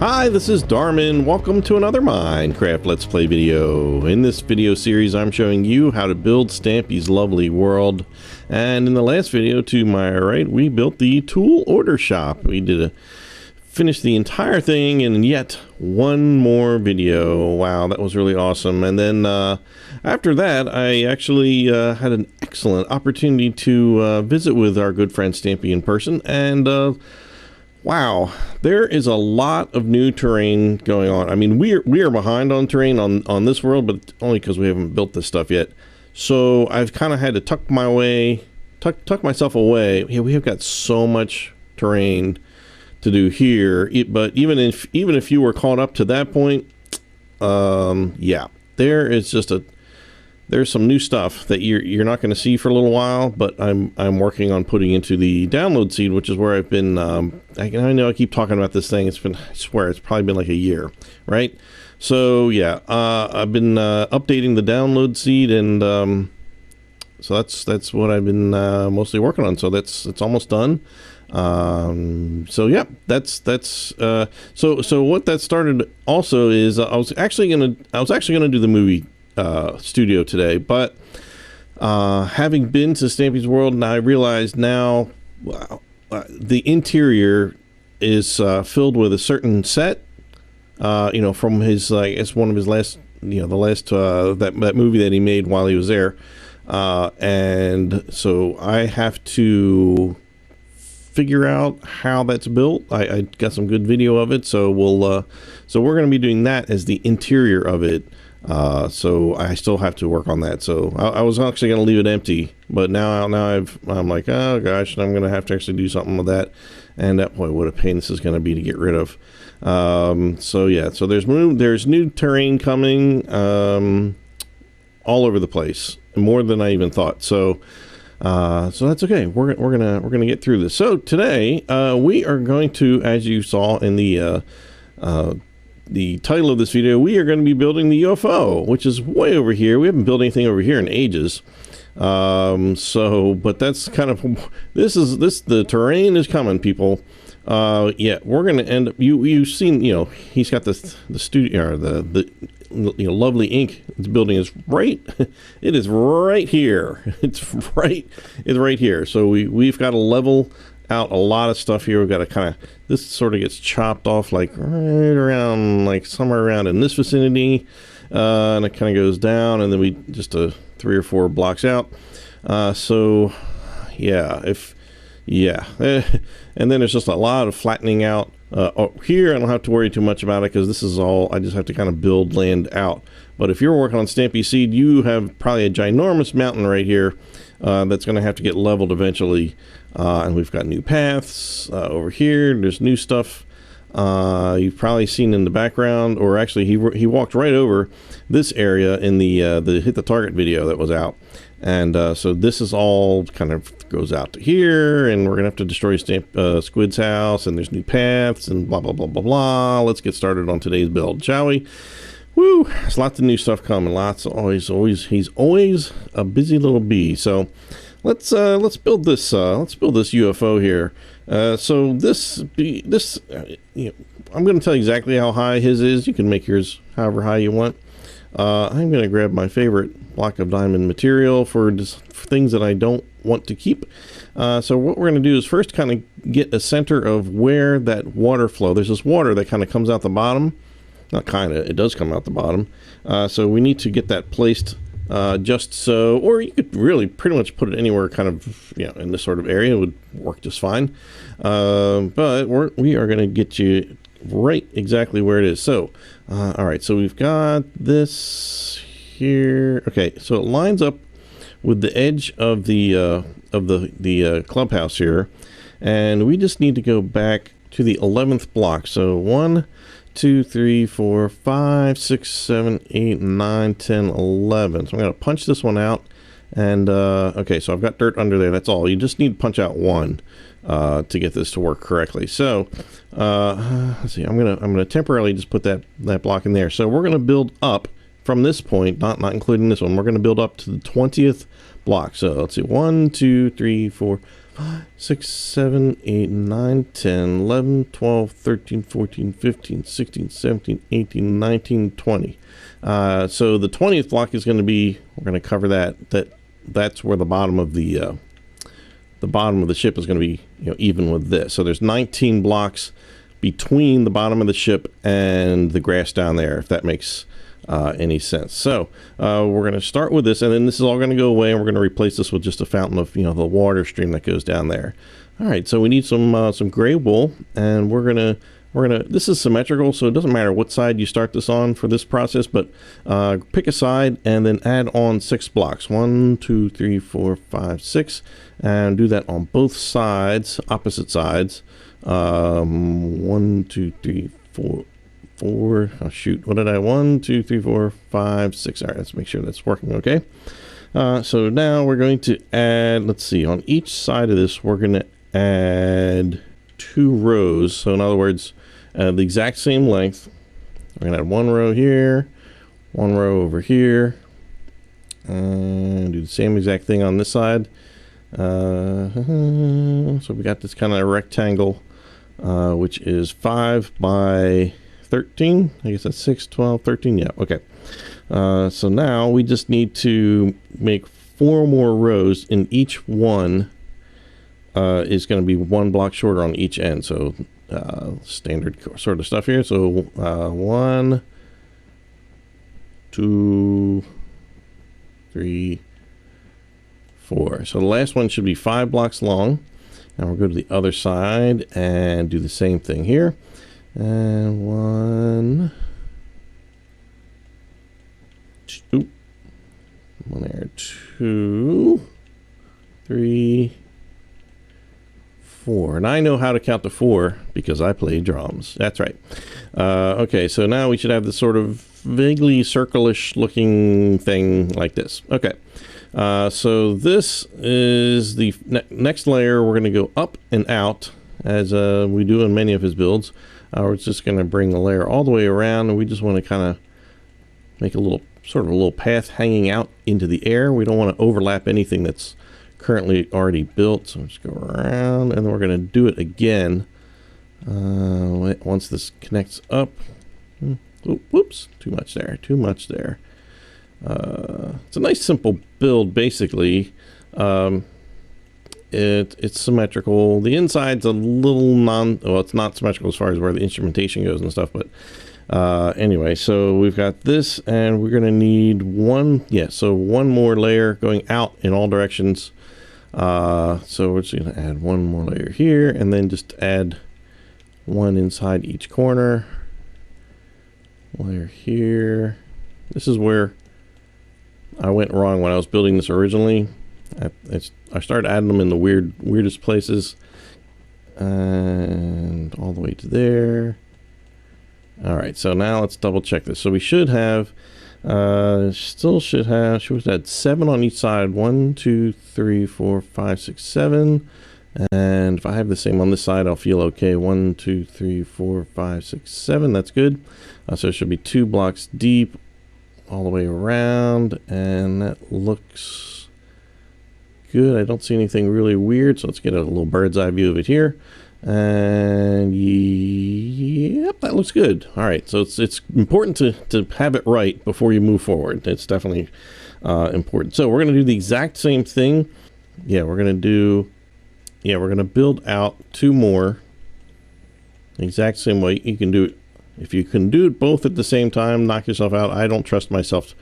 Hi, this is Darman. Welcome to another Minecraft Let's Play video. In this video series, I'm showing you how to build Stampy's lovely world. And in the last video, to my right, we built the tool order shop. We finished the entire thing in yet one more video. Wow, that was really awesome. And then after that, I actually had an excellent opportunity to visit with our good friend Stampy in person. And wow, there is a lot of new terrain going on. I mean, we are behind on terrain on this world, but only because we haven't built this stuff yet. So I've kind of had to tuck myself away. Yeah, we have got so much terrain to do here. But even if you were caught up to that point, yeah, there's some new stuff that you're not going to see for a little while, but I'm working on putting into the download seed, which is where I've been. I know I keep talking about this thing. I swear it's probably been like a year, right? So yeah, I've been updating the download seed, and so that's what I've been mostly working on. So it's almost done. So yeah, that's so what that started also is I was actually gonna do the movie studio today, but having been to Stampy's World, and I realized now the interior is filled with a certain set, from his, it's one of his last, that movie that he made while he was there, and so I have to figure out how that's built. I got some good video of it, so we're going to be doing that as the interior of it. So I still have to work on that. So I was actually going to leave it empty, but now I'm like, oh gosh, I'm going to have to actually do something with that. And that, boy, what a pain this is going to be to get rid of. So yeah, so there's new terrain coming, all over the place, more than I even thought. So that's okay. We're gonna get through this. So today, we are going to, as you saw in the title of this video, we are going to be building the UFO, which is way over here. We haven't built anything over here in ages. But that's kind of, the terrain is coming, people. Yeah, we're going to end up, you've seen, he's got the studio, or the lovely ink. This building is right, it is right here. It's right here. So we've got to level out a lot of stuff here. We've got to kind of, this sort of gets chopped off like right around, like somewhere around in this vicinity, and it kind of goes down, and then we just 3 or 4 blocks out. So yeah, and then there's just a lot of flattening out. Here I don't have to worry too much about it, because this is all, I just have to kind of build land out. But if you're working on Stampy Seed, you have probably a ginormous mountain right here that's going to have to get leveled eventually. And we've got new paths over here. There's new stuff you've probably seen in the background, or actually he walked right over this area in the hit the target video that was out. And so this is all kind of goes out to here, and we're gonna have to destroy Squid's house, and there's new paths and blah blah blah blah blah. Let's get started on today's build, shall we? Woo! There's lots of new stuff coming. Lots. He's always a busy little bee. So let's build this. Let's build this UFO here. So I'm going to tell you exactly how high his is. You can make yours however high you want. I'm going to grab my favorite block of diamond material for things that I don't want to keep. So what we're going to do is first kind of get a center of where that water flow. There's this water that kind of comes out the bottom. Not kind of, it does come out the bottom. So we need to get that placed just so, or you could really pretty much put it anywhere kind of, in this sort of area. It would work just fine. But we are going to get you right exactly where it is. So, all right, so we've got this here. Okay, so it lines up with the edge of the clubhouse here, and we just need to go back to the 11th block. So 1, 2, 3, 4, 5, 6, 7, 8, 9, 10, 11. So I'm going to punch this one out. And okay, so I've got dirt under there. That's all. You just need to punch out 1 to get this to work correctly. So let's see. I'm gonna temporarily just put that block in there. So we're going to build up from this point, not including this one. We're going to build up to the 20th blocks. So let's see, 1, 2, 3, 4, 5, 6, 7, 8, 9, 10, 11, 12, 13, 14, 15, 16, 17, 18, 19, 20. So the 20th block is going to be, we're going to cover that's where the bottom of the ship is going to be, even with this. So there's 19 blocks between the bottom of the ship and the grass down there, if that makes any sense. So we're going to start with this, and then this is all going to go away, and we're going to replace this with just a fountain of the water stream that goes down there. All right, so we need some gray wool, and we're gonna this is symmetrical, so it doesn't matter what side you start this on for this process, but pick a side and then add on 6 blocks. 1, 2, 3, 4, 5, 6, and do that on both sides, opposite sides. 1, 2, 3, 4. Oh shoot, what did I 1, 2, 3, 4, 5, 6. All right, let's make sure that's working okay. So now we're going to add, let's see, on each side of this we're going to add 2 rows. So in other words, the exact same length. We're going to add 1 row here, 1 row over here, and do the same exact thing on this side. So we got this kind of rectangle, which is 5 by 13. I guess that's 6, 12, 13. Yeah, okay. So now we just need to make 4 more rows, and each one is going to be 1 block shorter on each end. So standard sort of stuff here. So 1, 2, 3, 4. So the last one should be 5 blocks long. Now we'll go to the other side and do the same thing here. And 1, 2, 1 there, 2, 3, 4. And I know how to count to 4 because I play drums. That's right. Okay, so now we should have this sort of vaguely circle-ish looking thing like this. Okay. So this is the next layer. We're going to go up and out as we do in many of his builds. We're just going to bring the layer all the way around, and we just want to kind of make a little path hanging out into the air. We don't want to overlap anything that's currently already built. So just go around, and then we're going to do it again once this connects up. Oh, whoops, too much there. It's a nice simple build, basically. It's symmetrical. The inside's a little well, it's not symmetrical as far as where the instrumentation goes and stuff, but anyway, so we've got this, and we're going to need one more layer going out in all directions. So we're just going to add 1 more layer here, and then just add 1 inside each corner. Layer here. This is where I went wrong when I was building this originally. I started adding them in the weirdest places, and all the way to there. All right, so now let's double check this. So we should have, should have 7 on each side. 1, 2, 3, 4, 5, 6, 7. And if I have the same on this side, I'll feel okay. 1, 2, 3, 4, 5, 6, 7. That's good. So it should be 2 blocks deep all the way around, and that looks good. I don't see anything really weird, so let's get a little bird's eye view of it here. And yep, that looks good. All right, so it's important to have it right before you move forward. It's definitely important. So we're going to do the exact same thing. We're going to build out 2 more the exact same way. You can do it. If you can do it both at the same time, knock yourself out. I don't trust myself.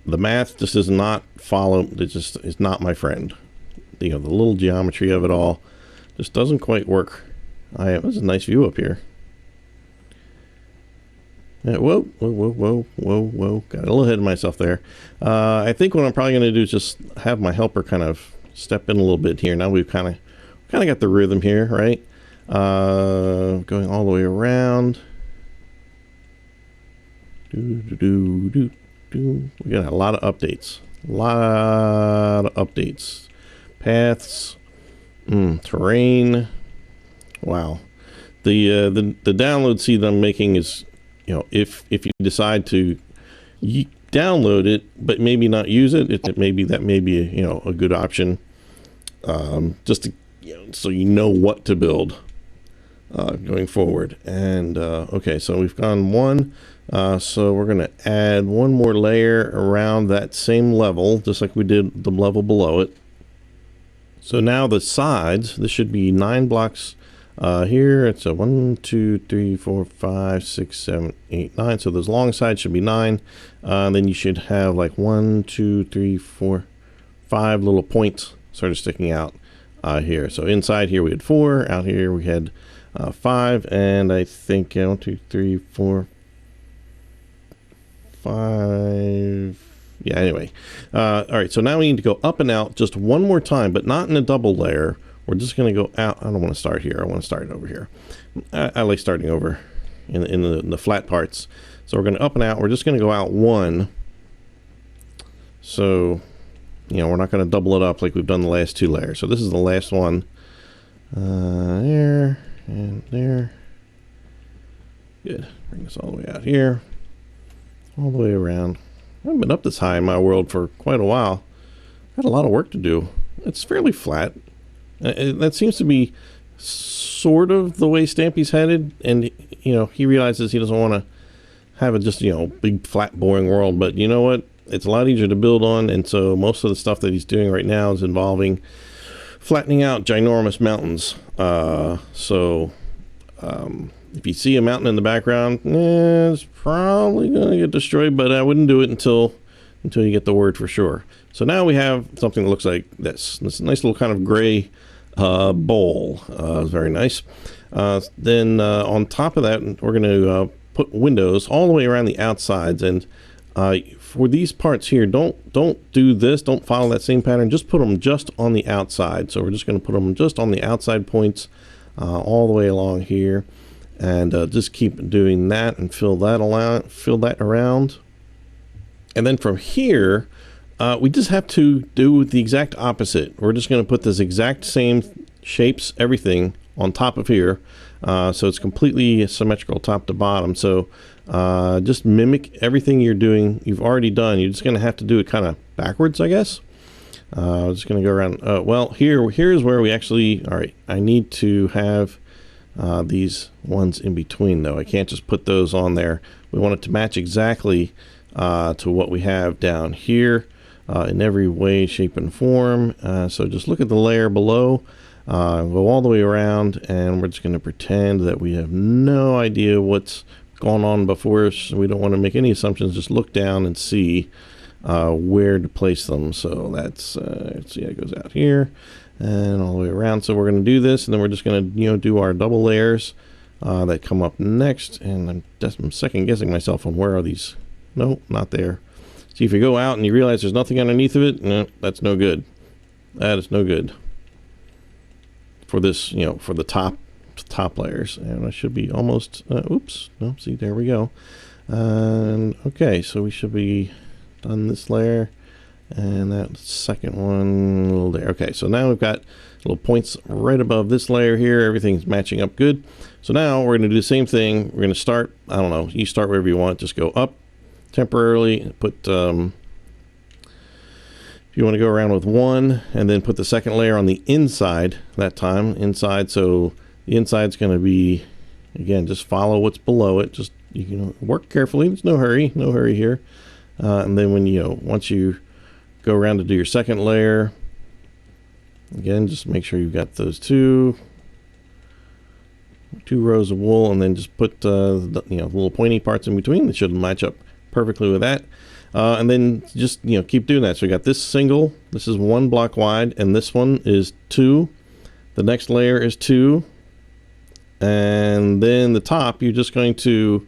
The math just does not follow. It just is not my friend. The little geometry of it all just doesn't quite work. There's a nice view up here. Whoa. Got a little ahead of myself there. I think what I'm probably going to do is just have my helper kind of step in a little bit here. Now we've kind of got the rhythm here, right? Going all the way around. We got a lot of updates. Paths, terrain. Wow. The download seed I'm making is, if you decide to download it, but maybe not use it, maybe that may be a good option, just to, so you know what to build going forward. And okay, so we've gone one, so we're going to add one more layer around that same level, just like we did the level below it. So now the sides, this should be 9 blocks here. It's a 1, 2, 3, 4, 5, 6, 7, 8, 9. So those long sides should be 9. Then you should have like 1, 2, 3, 4, 5 little points sort of sticking out here. So inside here we had 4. Out here we had 5. And I think 1, 2, 3, 4, 5. Yeah, anyway. All right, so now we need to go up and out just one more time, but not in a double layer. We're just going to go out. I don't want to start here. I want to start over here. I like starting over in the flat parts. So we're going to up and out. We're just going to go out one. So, we're not going to double it up like we've done the last 2 layers. So this is the last one. There and there. Good. Bring this all the way out here. All the way around. I haven't been up this high in my world for quite a while. Got a lot of work to do. It's fairly flat. That seems to be sort of the way Stampy's headed, and he realizes he doesn't want to have a just big flat boring world. But you know what? It's a lot easier to build on, and so most of the stuff that he's doing right now is involving flattening out ginormous mountains. If you see a mountain in the background, it's probably going to get destroyed, but I wouldn't do it until you get the word for sure. So now we have something that looks like this nice little kind of gray bowl. Very nice. Then on top of that, we're going to put windows all the way around the outsides. And for these parts here, don't do this. Don't follow that same pattern. Just put them just on the outside. So we're just going to put them just on the outside points all the way along here. And just keep doing that and fill that around. And then from here, we just have to do the exact opposite. We're just going to put this exact same shapes, everything on top of here. So it's completely symmetrical top to bottom. So just mimic everything you've already done. You're just going to have to do it kind of backwards, I guess. I'm just going to go around. Well, here's where we actually, all right, I need to have these ones in between, though. I can't just put those on there. We want it to match exactly to what we have down here in every way, shape, and form. So just look at the layer below, go all the way around, and we're just going to pretend that we have no idea what's gone on before us. We don't want to make any assumptions. Just look down and see where to place them. So that's see, it goes out here and all the way around. So we're going to do this, and then we're just going to do our double layers that come up next. And I'm second guessing myself on where are these. Nope, not there. See, if you go out and you realize there's nothing underneath of it, no, that's no good. That is no good for this, for the top layers. And I should be almost oops, no, see, there we go. And okay, so we should be done this layer. And that second one, a little there. Okay, so now we've got little points right above this layer here. Everything's matching up good. So now we're going to do the same thing. We're going to start, I don't know, you start wherever you want. Just go up temporarily. Put, if you want to go around with one, and then put the second layer on the inside that time. Inside, so the inside's going to be, again, just follow what's below it. Just, work carefully. There's no hurry here. And then when once you go around to do your second layer, again, just make sure you've got those two rows of wool, and then just put the little pointy parts in between that should match up perfectly with that. And then just keep doing that. So we got this single, this is 1 block wide, and this one is 2. The next layer is 2, and then the top you're just going to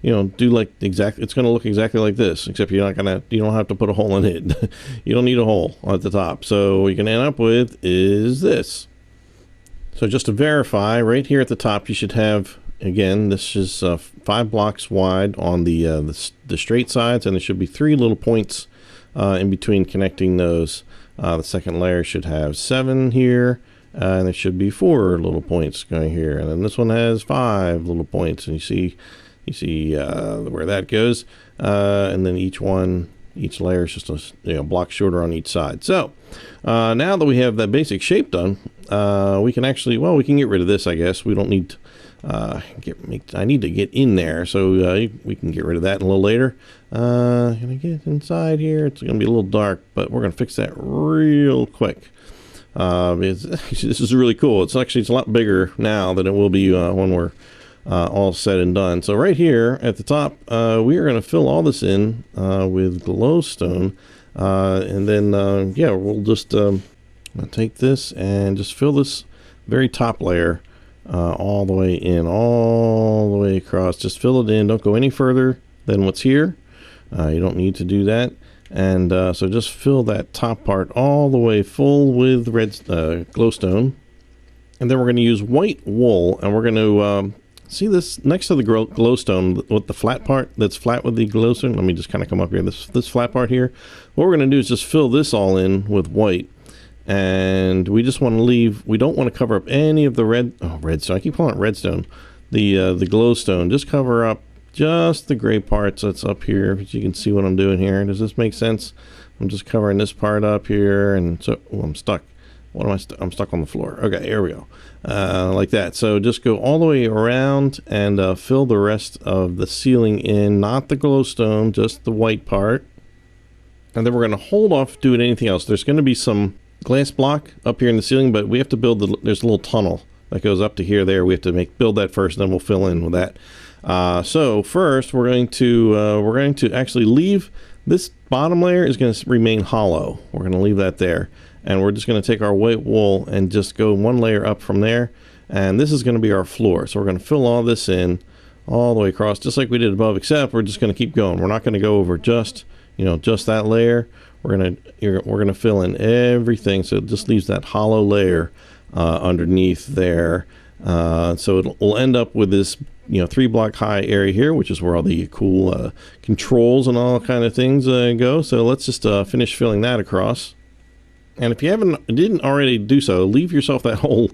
do like it's going to look exactly like this, except you don't have to put a hole in it. You don't need a hole at the top. So what you can end up with is this. So just to verify, right here at the top, you should have, again, this is 5 blocks wide on the straight sides, and there should be 3 little points in between connecting those. The second layer should have 7 here, and there should be 4 little points going here, and then this one has 5 little points, and you see You see where that goes, and then each layer is just a block shorter on each side. So now that we have that basic shape done, we can actually, well, we can get rid of this, I guess. We don't need I need to get in there, so we can get rid of that a little later. Gonna get inside here. It's gonna be a little dark, but we're gonna fix that real quick. This is really cool. It's a lot bigger now than it will be when we're all said and done. So right here at the top, we are going to fill all this in with glowstone, and then we'll just take this and just fill this very top layer all the way in, all the way across. Just fill it in. Don't go any further than what's here. You don't need to do that. And so just fill that top part all the way full with red glowstone. And then we're going to use white wool, and we're going to see this next to the glowstone with the flat part that's flat with the glowstone. Let me just kind of come up here. This flat part here. What we're going to do is just fill this all in with white. And we just want to leave, we don't want to cover up any of the redstone. I keep calling it redstone. The glowstone. Just cover up just the gray parts that's up here. But you can see what I'm doing here. Does this make sense? I'm just covering this part up here, and so I'm stuck. What am I? I'm stuck on the floor. Okay, here we go. Like that. So just go all the way around and fill the rest of the ceiling in, not the glowstone, just the white part. And then we're going to hold off doing anything else. There's going to be some glass block up here in the ceiling, but we have to build there's a little tunnel that goes up to here. There, we have to build that first, and then we'll fill in with that. So first we're going to actually leave this bottom layer is going to remain hollow. We're going to leave that there, and we're just going to take our white wool and just go one layer up from there, and this is going to be our floor. So we're going to fill all this in all the way across, just like we did above, except we're just going to keep going. We're not going to go over just that layer. We're going to fill in everything, so it just leaves that hollow layer underneath there. So we'll end up with this 3-block high area here, which is where all the cool controls and all kind of things go. So let's just finish filling that across. And if you didn't already do so, leave yourself that hole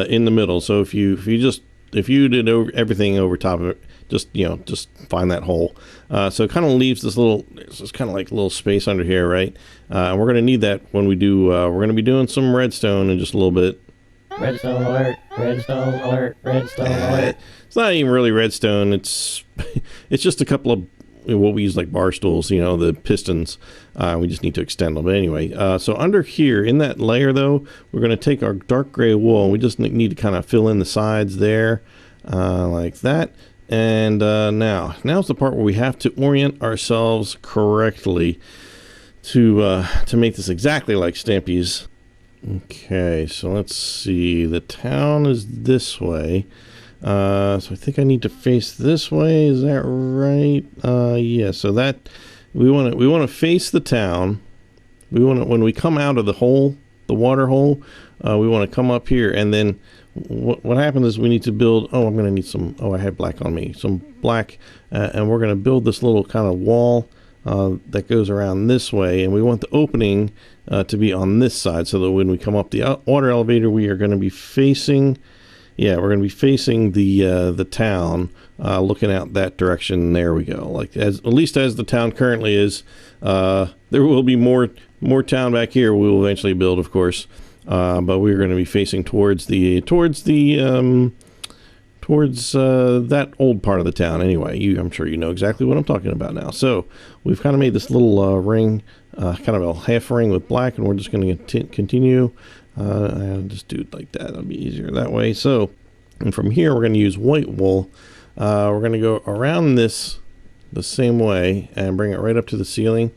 in the middle. So if you did everything over top of it, just find that hole. So it kind of leaves this little, it's kind of like a little space under here, right? And we're going to need that when we do. We're going to be doing some redstone in just a little bit. Redstone alert, redstone alert, redstone alert. It's not even really redstone. It's just a couple of what we use like bar stools, the pistons. We just need to extend them. But anyway, so under here in that layer though, we're going to take our dark gray wool, and we just need to kind of fill in the sides there like that. And now's the part where we have to orient ourselves correctly to make this exactly like Stampy's. Okay, so let's see. The town is this way. So I think I need to face this way. Is that right? Yeah. So that we want to face the town. We want to, when we come out of the hole, the water hole, we want to come up here, and then what happens is we need to build. Oh, I'm going to need some. Oh, I had black on me. Some black, and we're going to build this little kind of wall that goes around this way, and we want the opening to be on this side, so that when we come up the water elevator, we are going to be facing. Yeah, we're going to be facing the town, looking out that direction. There we go. Like at least as the town currently is. There will be more town back here. We will eventually build, of course, but we're going to be facing towards that old part of the town. Anyway, I'm sure you know exactly what I'm talking about now. So we've kind of made this little ring, kind of a half ring with black, and we're just going to continue. I'll just do it like that. It'll be easier that way. So, and from here we're going to use white wool. We're going to go around this the same way and bring it right up to the ceiling,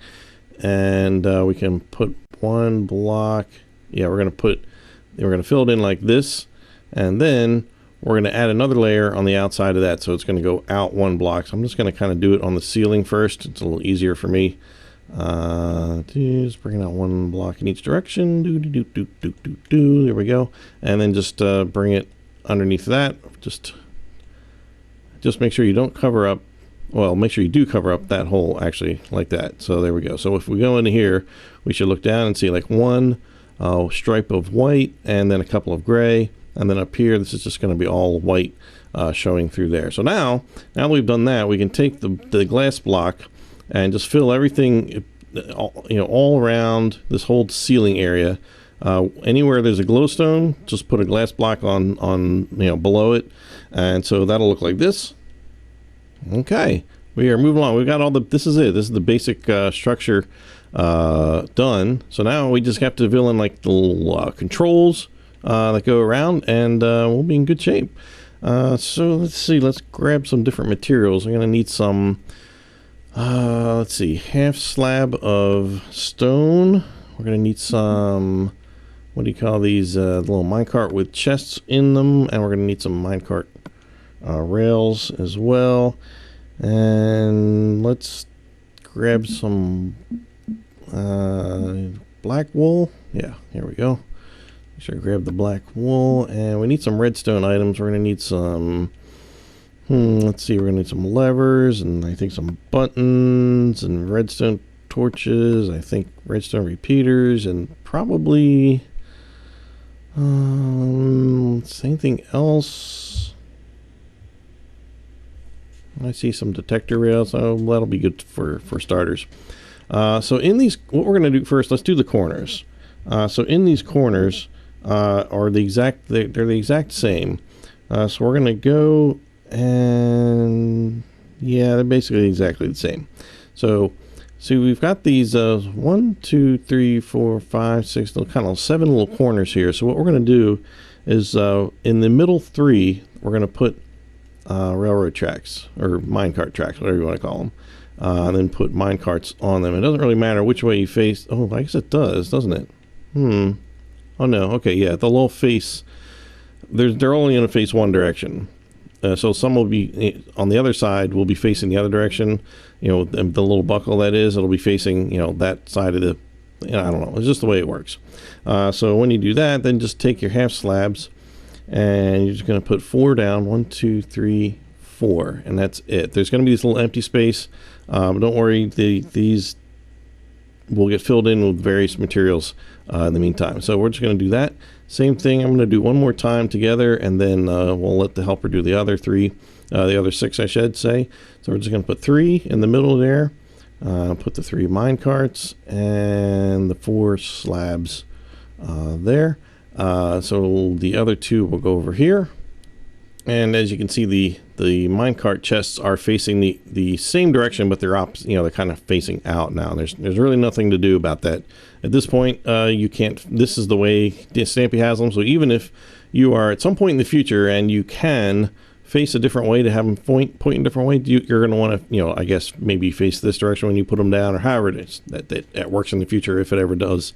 and we can put one block. Yeah, we're going to fill it in like this, and then we're going to add another layer on the outside of that, so it's going to go out one block. So I'm just going to kind of do it on the ceiling first. It's a little easier for me. Just bringing out one block in each direction. There we go. And then just bring it underneath that. Just make sure you don't cover up. Well, make sure you do cover up that hole, actually, like that. So there we go. So if we go into here, we should look down and see like one stripe of white and then a couple of gray. and then up here, this is just going to be all white showing through there. So now that we've done that, we can take the glass block and just fill everything, all around this whole ceiling area. Anywhere there's a glowstone, just put a glass block on below it, and so that'll look like this. Okay, we are moving along. We've got this is it. This is the basic structure done. So now we just have to fill in like the little controls that go around, and we'll be in good shape. So let's see. Let's grab some different materials. I'm gonna need some. Let's see, half slab of stone. We're gonna need some. What do you call these? Little minecart with chests in them, and we're gonna need some minecart rails as well. And let's grab some black wool. Yeah, here we go. Make sure I grab the black wool, and we need some redstone items. We're gonna need some. Let's see. We're gonna need some levers, and I think some buttons and redstone torches. I think redstone repeaters, and probably. Anything else? I see some detector rails. So that'll be good for starters. So in these, what we're going to do first, let's do the corners. So in these corners are they're the exact same. So we're going to go and yeah, they're basically exactly the same. So see, we've got these 1, 2, 3, 4, 5, 6, kind of 7 little corners here. So what we're going to do is in the middle 3, we're going to put railroad tracks or minecart tracks, whatever you want to call them, and then put minecarts on them. It doesn't really matter which way you face. Oh, I guess it does, doesn't it? Oh no. Okay, yeah, they'll all face. They're only going to face one direction. So some will be on the other side, will be facing the other direction. The little buckle that is, it'll be facing, that side of the, I don't know. It's just the way it works. So when you do that, then just take your half slabs and you're just going to put 4 down. 1, 2, 3, 4. And that's it. There's going to be this little empty space. But don't worry. These will get filled in with various materials in the meantime. So we're just going to do that. Same thing. I'm going to do one more time together, and then we'll let the helper do the other 3, the other 6, I should say. So we're just going to put 3 in the middle there, put the 3 mine carts and the 4 slabs there. So the other 2 will go over here. And as you can see, the minecart chests are facing the same direction, but they're opposite. They're kind of facing out now. There's really nothing to do about that at this point. You can't. This is the way Stampy has them. So even if you are at some point in the future and you can face a different way to have them point in a different way, you're going to want to, I guess maybe face this direction when you put them down, or however it is that works in the future, if it ever does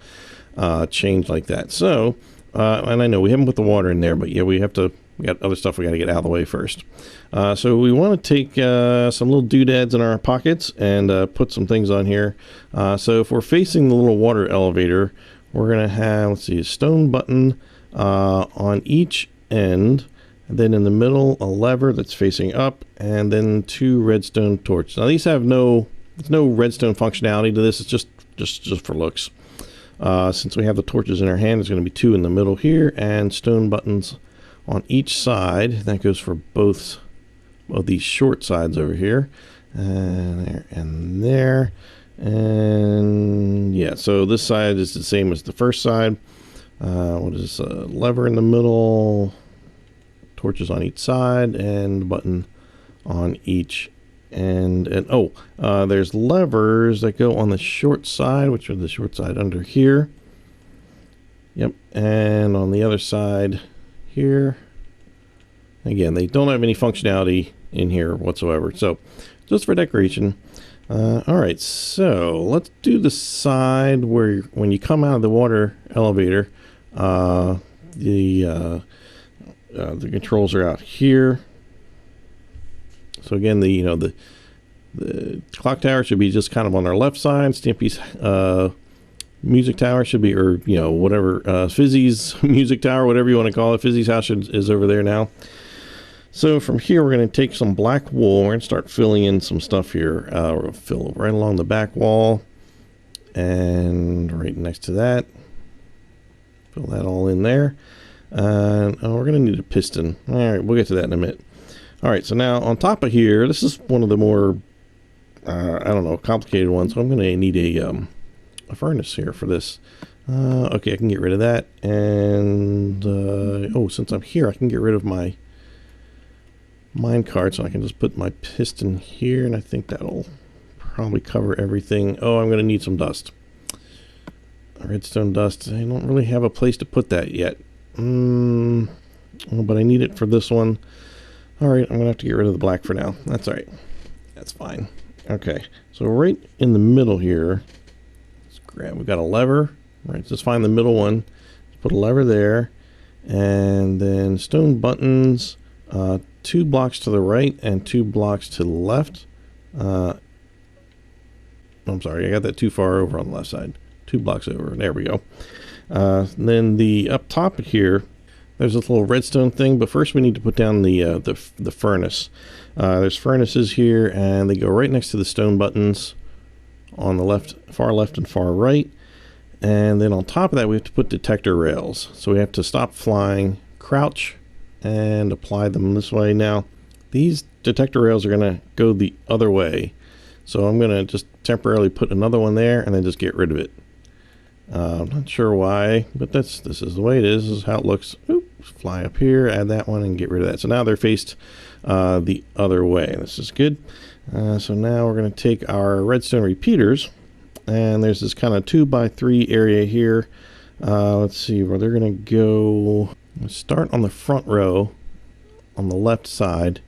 change like that. So, and I know we haven't put the water in there, but yeah, we got other stuff we got to get out of the way first. So we want to take some little doodads in our pockets and put some things on here. So if we're facing the little water elevator, we're going to have, let's see, a stone button on each end, and then in the middle, a lever that's facing up, and then 2 redstone torches. Now these have there's no redstone functionality to this. It's just for looks. Since we have the torches in our hand, there's going to be 2 in the middle here, and stone buttons on each side. That goes for both these short sides over here, and there and there. And yeah, so this side is the same as the first side. What is this? A lever in the middle, torches on each side, and a button on each end. And there's levers that go on the short side, which are the short side under here. Yep, and on the other side here, again, they don't have any functionality in here whatsoever, so just for decoration. All right, so let's do the side where when you come out of the water elevator, the controls are out here. So again, the clock tower should be just kind of on our left side. Stampy's music tower should be, or whatever, Fizzy's music tower, whatever you want to call it. Fizzy's house is over there now. So from here, we're going to take some black wool. We're going to start filling in some stuff here. We're going to fill right along the back wall, and right next to that, fill that all in there. And we're going to need a piston. All right, we'll get to that in a minute. All right, so now on top of here, this is one of the more, I don't know, complicated ones. So I'm going to need a furnace here for this. Okay, I can get rid of that. And, oh, since I'm here, I can get rid of my mine cart. So I can just put my piston here, and I think that'll probably cover everything. Oh, I'm going to need some dust. Redstone dust. I don't really have a place to put that yet. But I need it for this one. Alright, I'm going to have to get rid of the black for now. That's alright. That's fine. Okay, so right in the middle here, let's grab, we've got a lever. Right, just find the middle one. Put a lever there. And then stone buttons, 2 blocks to the right and 2 blocks to the left. I'm sorry, I got that too far over on the left side. 2 blocks over. There we go. Then the up top here, there's this little redstone thing, but first we need to put down the furnace. There's furnaces here, and they go right next to the stone buttons on the left, far left and far right. And then on top of that, we have to put detector rails. So we have to stop flying, crouch, and apply them this way. Now, these detector rails are going to go the other way. So I'm going to just temporarily put another one there and then just get rid of it. I'm not sure why, but this is the way it is. This is how it looks. Oops, fly up here, add that one, and get rid of that. So now they're faced the other way. This is good. So now we're going to take our redstone repeaters, and there's this kind of 2x3 area here. Let's see where they're going to go. Start on the front row on the left side.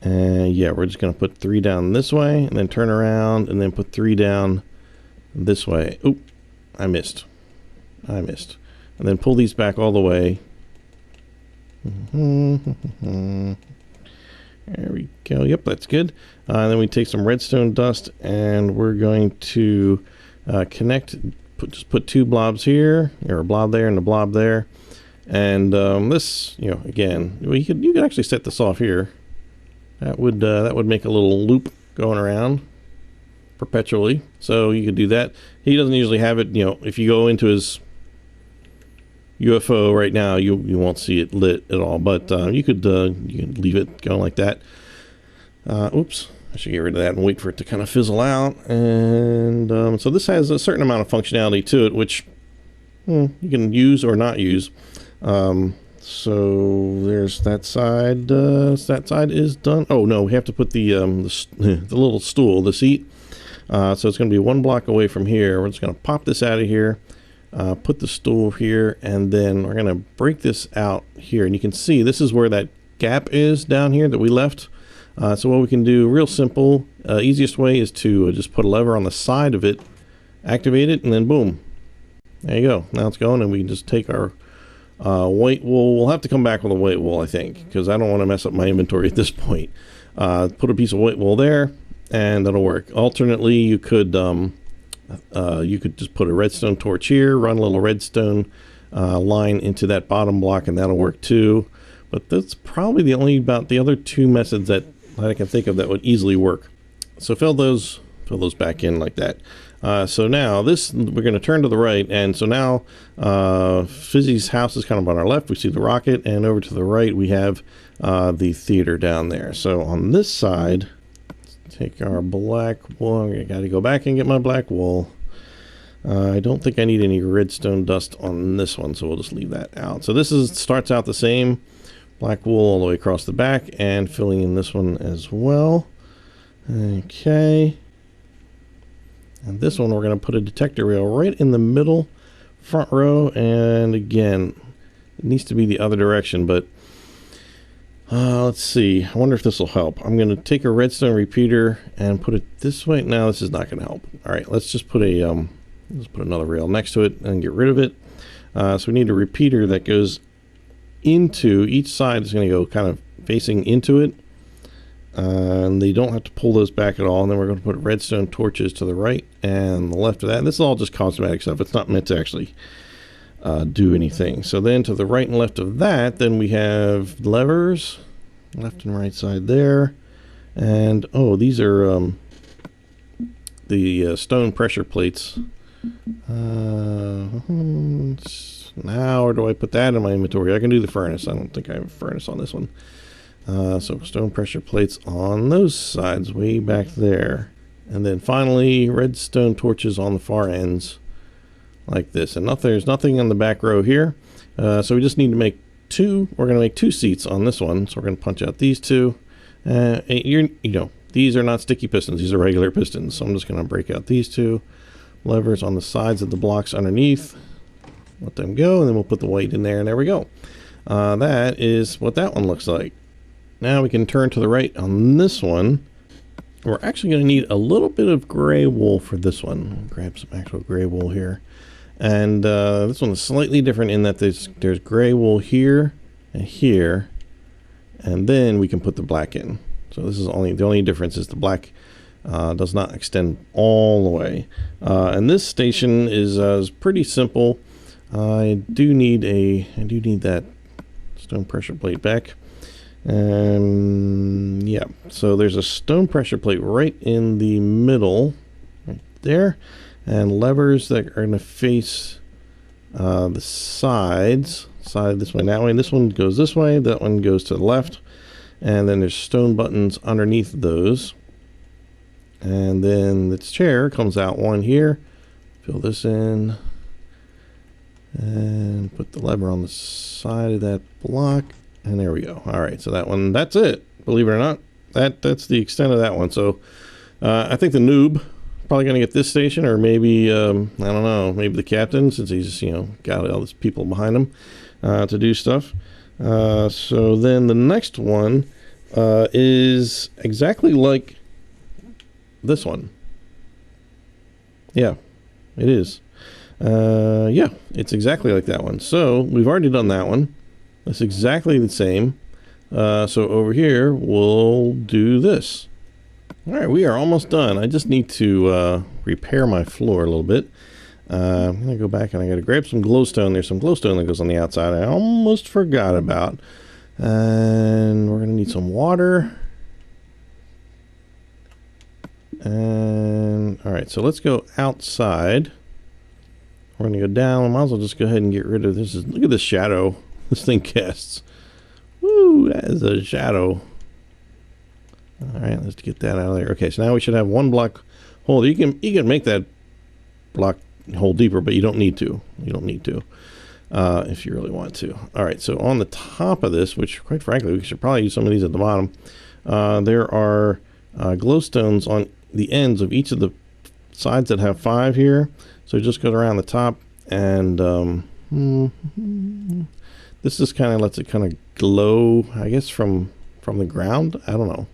And yeah, we're just going to put 3 down this way, and then turn around, and then put 3 down this way. Oop. I missed. And then pull these back all the way. There we go. Yep, that's good. And then we take some redstone dust, and we're going to connect. Just put 2 blobs here, or a blob there, and a blob there. And this, you know, again, you could actually set this off here. That would make a little loop going around perpetually, so you could do that. He doesn't usually have it, you know, if you go into his UFO right now, you won't see it lit at all, but you can leave it going like that. Oops, I should get rid of that and wait for it to kind of fizzle out. And so this has a certain amount of functionality to it, which you can use or not use. So there's that side. That side is done. Oh no, we have to put the little stool, the seat. So it's going to be 1 block away from here. We're just going to pop this out of here, put the stool here, and then we're going to break this out here. And you can see this is where that gap is down here that we left. So what we can do, real simple, easiest way is to just put a lever on the side of it, activate it, and then boom. There you go. Now it's going, and we can just take our white wool. We'll have to come back with a white wool, I think, because I don't want to mess up my inventory at this point. Put a piece of white wool there, and that'll work. Alternately, you could just put a redstone torch here, run a little redstone line into that bottom block, and that'll work too. But that's probably the other 2 methods that I can think of that would easily work. So fill those back in like that. So now this, we're going to turn to the right, and so now Fizzy's house is kind of on our left. We see the rocket, and over to the right we have the theater down there. So on this side, take our black wool. I got to go back and get my black wool. I don't think I need any redstone dust on this one, so we'll just leave that out. So this starts out the same, black wool all the way across the back, and filling in this one as well. Okay. And this one, we're going to put a detector rail right in the middle, front row, and again, it needs to be the other direction, but let's see. I wonder if this will help. I'm going to take a redstone repeater and put it this way. No, this is not going to help. All right, let's just put another rail next to it and get rid of it. So we need a repeater that goes into each side. Is going to go kind of facing into it. And they don't have to pull those back at all. And then we're going to put redstone torches to the right and the left of that. And this is all just cosmetic stuff. It's not meant to actually do anything. So then to the right and left of that, then we have levers, left and right side there. And oh, these are the stone pressure plates. Now, or do I put that in my inventory? I can do the furnace. I don't think I have a furnace on this one. So stone pressure plates on those sides, way back there. And then finally, redstone torches on the far ends, like this. And there's nothing in the back row here. So we just need to make two. We're going to make 2 seats on this one. So we're going to punch out these 2. You know, these are not sticky pistons. These are regular pistons. So I'm just going to break out these 2 levers on the sides of the blocks underneath. Let them go, and then we'll put the weight in there, and there we go. That is what that one looks like. Now we can turn to the right on this one. We're actually going to need a little bit of gray wool for this one. Grab some actual gray wool here. And this one is slightly different in that there's gray wool here and here. And then we can put the black in. So this is the only difference is the black does not extend all the way. And this station is pretty simple. I do need that stone pressure plate back. Yeah, so there's a stone pressure plate right in the middle, right there, and levers that are going to face the sides. Side this way and that way. And this one goes this way, that one goes to the left, and then there's stone buttons underneath those. And then this chair comes out one here. Fill this in, and put the lever on the side of that block. And there we go. All right, so that one, that's it. Believe it or not, that's the extent of that one. So I think the noob probably going to get this station, or maybe I don't know, maybe the captain, since he's got all these people behind him to do stuff. So then the next one is exactly like this one. Yeah, it is. Yeah, it's exactly like that one. So we've already done that one. That's exactly the same. So over here, we'll do this. All right, we are almost done. I just need to repair my floor a little bit. I'm going to go back and I got to grab some glowstone. There's some glowstone that goes on the outside I almost forgot about. And we're going to need some water. And all right, so let's go outside. We're going to go down. Might as well just go ahead and get rid of this. Look at this shadow this thing casts. Woo, that is a shadow. All right, let's get that out of there. Okay, so now we should have 1 block hole. You can make that block hole deeper, but you don't need to. You don't need to if you really want to. All right, so on the top of this, which quite frankly, we should probably use some of these at the bottom, there are glowstones on the ends of each of the sides that have 5 here. So it just goes around the top, and this just kind of lets it kind of glow, I guess, from the ground. I don't know,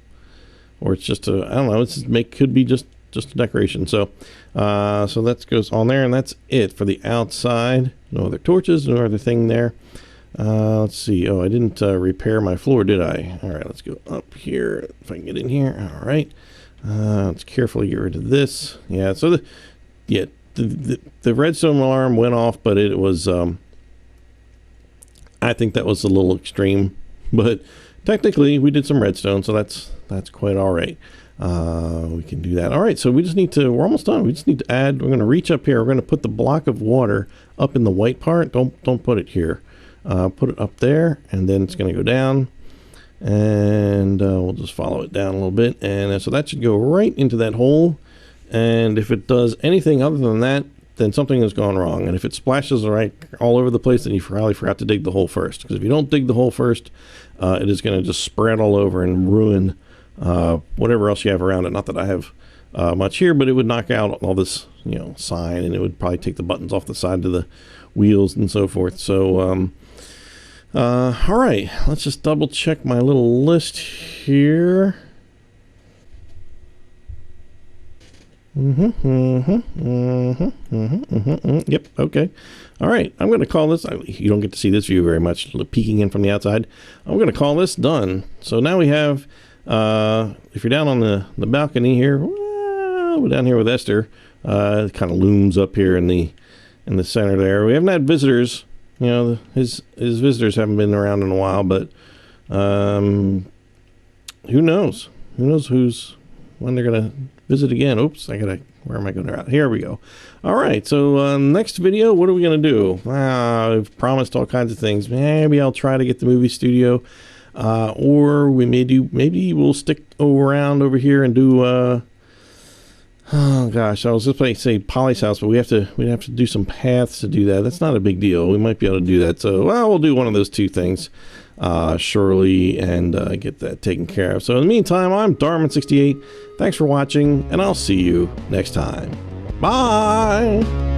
or it's just I don't know. Could be just a decoration. So so that goes on there, and that's it for the outside. No other torches, no other thing there. Let's see. Oh, I didn't repair my floor, did I? All right, let's go up here if I can get in here. All right. Let's carefully get rid of this. Yeah. So the redstone alarm went off, but it was I think that was a little extreme, but technically we did some redstone, so that's quite all right. We can do that. All right, so we're almost done. We just need to add, we're going to reach up here. We're going to put the block of water up in the white part. Don't put it here. Put it up there, and then it's going to go down, and we'll just follow it down a little bit. And so that should go right into that hole. And if it does anything other than that, then something has gone wrong. And if it splashes right all over the place, then you probably forgot to dig the hole first. Because if you don't dig the hole first, it is going to just spread all over and ruin whatever else you have around it. Not that I have much here, but it would knock out all this, sign, and it would probably take the buttons off the side of the wheels and so forth. So, all right, let's just double check my little list here. Yep. Okay. All right. I'm going to call this. You don't get to see this view very much, peeking in from the outside. I'm going to call this done. So now we have, if you're down on the balcony here, we're down here with Esther. It kind of looms up here in the center there. We haven't had visitors. His visitors haven't been around in a while, but who knows? Who knows when they're going to visit again. Oops, I gotta Where am I going to? Here we go. All right. So next video, what are we going to do? I've promised all kinds of things. Maybe I'll try to get the movie studio, or maybe we'll stick around over here and do. Oh gosh, I was just going to say Polly's house, but we'd have to do some paths to do that. That's not a big deal. We might be able to do that. So we'll do one of those two things. Surely, and get that taken care of. So in the meantime, I'm Darman68. Thanks for watching, and I'll see you next time. Bye!